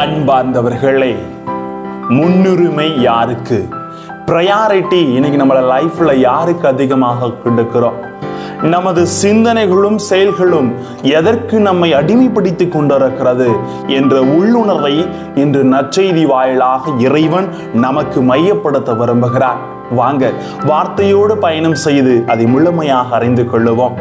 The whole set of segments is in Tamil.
அன்பார்ந்தவர்களே, முன்னுரிமை யாருக்கு? ப்ரையாரிட்டி இன்னைக்கு நம்மள லைஃப்ல யாருக்கு அதிகமாக கொடுக்கிறோம்? நமது சிந்தனைகளும் செயல்களும் எதற்கு நம்மை அடிமைப்படுத்திக் கொண்டிருக்கிறது என்ற உள்ளுணர்வை இன்று நற்செய்தி வாயிலாக இறைவன் நமக்கு மையப்படுத்த விரும்புகிறார். வாங்க வார்த்தையோடு பயணம் செய்து அதை முழுமையாக அறிந்து கொள்ளுவோம்.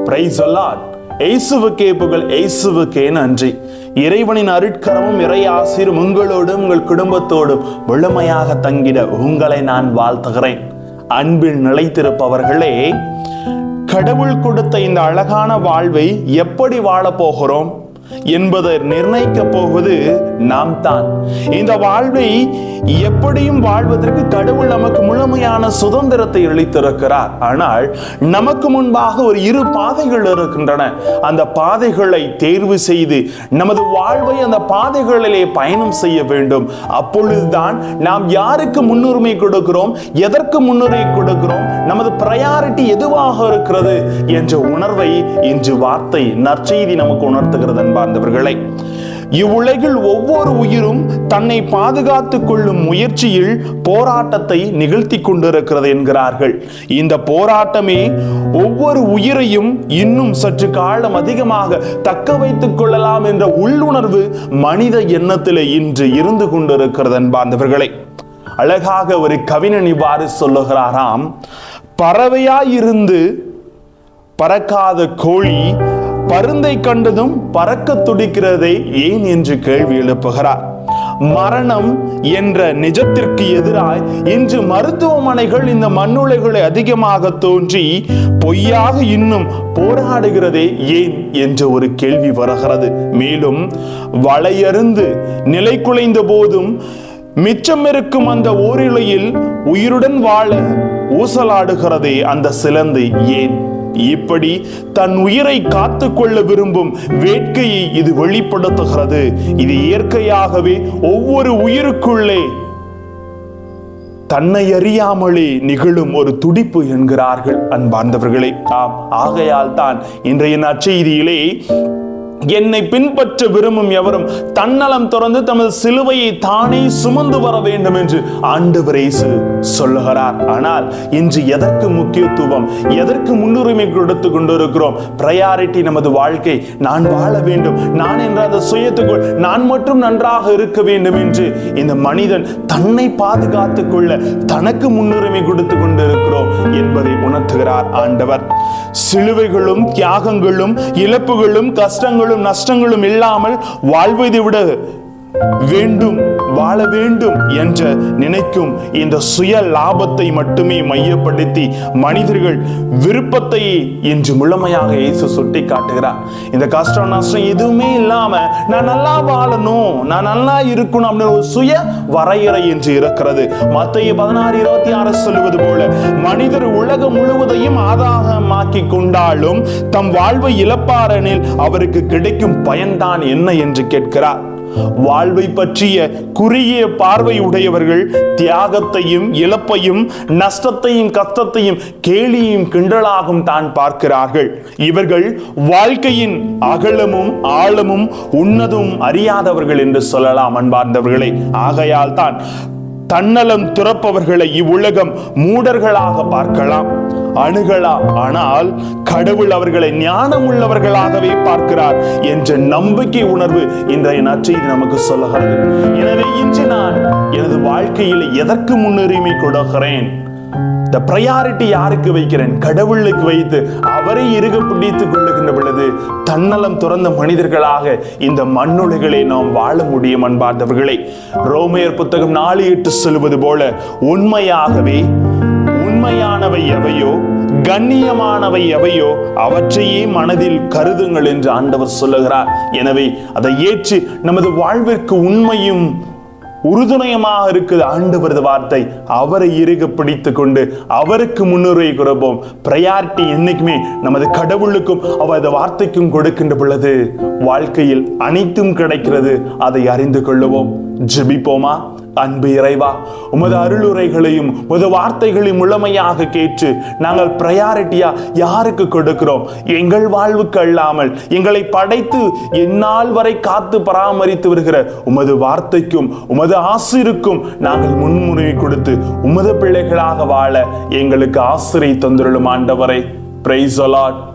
Praise the Lord. இயேசுவுக்கே புகழ், இயேசுவுக்கே நன்றி. இறைவனின் அருட்கரமும் இறை ஆசீரும் உங்களோடும் உங்கள் குடும்பத்தோடும் முழுமையாக தங்கிட உங்களை நான் வாழ்த்துகிறேன். அன்பில் நிலைத்திருப்பவர்களே, கடவுள் கொடுத்த இந்த அழகான வாழ்வை எப்படி வாழப் போகிறோம் என்பதை நிர்ணயிக்க போவது நாம் தான். இந்த வாழ்வை எப்படியும் வாழ்வதற்கு கடவுள் நமக்கு முழுமையான சுதந்திரத்தை அளித்திருக்கிறார். ஆனால் நமக்கு முன்பாக ஒரு இரு பாதைகள் இருக்கின்றன. அந்த பாதைகளை தேர்வு செய்து நமது வாழ்வை அந்த பாதைகளிலே பயணம் செய்ய வேண்டும். அப்பொழுதுதான் நாம் யாருக்கு முன்னுரிமை கொடுக்கிறோம், எதற்கு முன்னுரிமை கொடுக்கிறோம், நமது ப்ரையாரிட்டி எதுவாக இருக்கிறது என்ற உணர்வை இன்று வார்த்தை நற்செய்தி நமக்கு உணர்த்துகிறது. அன்பார்ந்தவர்களே, இவ்வுலகில் ஒவ்வொரு உயிரும் தன்னை பாதுகாத்துக் கொள்ளும் முயற்சியில் போராட்டத்தை நிகழ்த்தி கொண்டிருக்கிறது என்கிறார்கள். இந்த போராட்டமே ஒவ்வொரு உயிரையும் இன்னும் சற்று காலம் அதிகமாக தக்க வைத்துக் கொள்ளலாம் என்ற உள்ளுணர்வு மனித எண்ணத்திலே இன்று இருந்து கொண்டிருக்கிறது. அன்பார்ந்தவர்களே, அழகாக ஒரு கவிஞன் இவ்வாறு சொல்லுகிறாராம்: பறவையாயிருந்து பறக்காத கோழி பருந்தை கண்டதும் பறக்க துடிக்கிறதை ஏன் என்று கேள்வி எழுப்புகிறார். மரணம் என்ற நிஜத்திற்கு எதிராய் இன்று மருத்துவமனைகள் இந்த மண்ணுலைகளை அதிகமாக தோன்றி பொய்யாக இன்னும் போராடுகிறதே ஏன் என்ற ஒரு கேள்வி வருகிறது. மேலும் வளையருந்து நிலை குலைந்த போதும் மிச்சம் இருக்கும் அந்த ஓரிழையில் உயிருடன் வாழ ஊசலாடுகிறதே அந்த சிலந்தை ஏன்? இப்படி தன் உயிரை காத்து கொள்ள விரும்பும் வேட்கையை இது வெளிப்படுத்துகிறது. இது இயற்கையாகவே ஒவ்வொரு உயிருக்குள்ளே தன்னை அறியாமலே நிகழும் ஒரு துடிப்பு என்கிறார்கள். அன்பார்ந்தவர்களே, ஆகையால் தான் இன்றைய நற்செய்தியிலே என்னை பின்பற்ற விரும்பும் எவரும் தன்னலம் துறந்து தமது சிலுவையை தானே சுமந்து வர வேண்டும் என்று ஆண்டவர் இயேசு சொல்லுகிறார். ஆனால் இன்று எதற்கு முக்கியத்துவம், எதற்கு முன்னுரிமை கொடுத்து கொண்டிருக்கிறோம்? ப்ரையாரிட்டி நமது வாழ்க்கை. நான் வாழ வேண்டும், நான் என்ற அந்த சுயத்துக்குள் நான் மட்டும் நன்றாக இருக்க வேண்டும் என்று இந்த மனிதன் தன்னை பாதுகாத்துக் கொள்ள தனக்கு முன்னுரிமை கொடுத்து கொண்டிருக்கிறோம் என்பதை உணர்த்துகிறார் ஆண்டவர். சிலுவைகளும் தியாகங்களும் இழப்புகளும் கஷ்டங்களும் நஷ்டங்களும் இல்லாமல் வாழ்வதை விட வேண்டும், வாழ வேண்டும் என்று நினைக்கும் இந்த சுய லாபத்தை மட்டுமே மையப்படுத்தி மனிதர்கள் விருப்பத்தை இன்று முழுமையாக இயேசு சுட்டி காட்டுகிறார். இந்த கஷ்டம் நஷ்டம் எதுவுமே இல்லாம நான் நல்லா வாழணும், நான் நல்லா இருக்கணும் அப்படின்னு ஒரு சுய வரையறை என்று இருக்கிறது. மத்தேயு 16:26 சொல்லுவது போல மனிதர் உலகம் முழுவதையும் ஆதாயமாக்கி கொண்டாலும் தம் வாழ்வை இழப்பாரெனில் அவருக்கு கிடைக்கும் பயன்தான் என்ன என்று கேட்கிறார். வாழ்வை பற்றிய குறுகிய பார்வை உடையவர்கள் தியாகத்தையும் இழப்பையும் நஷ்டத்தையும் கஷ்டத்தையும் கேலியும் கிண்டலாகும் தான் பார்க்கிறார்கள். இவர்கள் வாழ்க்கையின் அகலமும் ஆழமும் உன்னதமும் அறியாதவர்கள் என்று சொல்லலாம். அன்பார்ந்தவர்களே, ஆகையால் தான் தன்னலம் துறப்பவர்களை இவ்வுலகம் மூடர்களாக பார்க்கலாம், அணுகலாம். ஆனால் கடவுள் அவர்களை ஞானம் உள்ளவர்களாகவே பார்க்கிறார் என்ற நம்பிக்கை உணர்வு இன்றைய நற்செய்தி நமக்கு சொல்லுகிறது. எனவே இன்று நான் எனது வாழ்க்கையில் எதற்கு முன்னுரிமை கொடுக்கிறேன்? இந்த ப்ரையாரிட்டி யாருக்கு வைக்கிறேன்? கடவுளுக்கு வைத்து அவரை இறுக பிடித்துக் கொள்ளுகின்ற பொழுது தன்னலம் துறந்த மனிதர்களாக இந்த மண்ணுலகளை நாம் வாழ முடியும். அன்பார்ந்தவர்களே, ரோமையர் புத்தகம் 4:8 சொல்லுவது போல உண்மையாகவே உண்மையானவை எவையோ கண்ணியமானவை எவையோ அவற்றையே மனதில் கருதுங்கள் என்று ஆண்டவர் சொல்லுகிறார். எனவே அதை ஏற்று நமது வாழ்விற்கு உண்மையும் உறுதுணையமாக இருக்குது ஆண்டவரது வார்த்தை. அவரை இறுக பிடித்துக் கொண்டு அவருக்கு முன்னுரிமை கொடுப்போம். ப்ரையாரிட்டி என்னைக்குமே நமது கடவுளுக்கும் அவரது வார்த்தைக்கும் கொடுக்கின்ற பொழுது வாழ்க்கையில் அனைத்தும் கிடைக்கிறது. அதை அறிந்து கொள்ளுவோம். ஜெபிப்போமா? அன்பு இறைவா, உமது அருளுரைகளையும் உமது வார்த்தைகளையும் முழுமையாக கேட்டு நாங்கள் பிரையாரிட்டியா யாருக்கு கொடுக்கிறோம்? எங்கள் வாழ்வுக்கு அல்லாமல் எங்களை படைத்து எந்நாள் வரை காத்து பராமரித்து வருகிற உமது வார்த்தைக்கும் உமது ஆசிருக்கும் நாங்கள் முன்னுரிமை கொடுத்து உமது பிள்ளைகளாக வாழ எங்களுக்கு ஆசிரை தந்திருளும் ஆண்டவரை. Praise the Lord.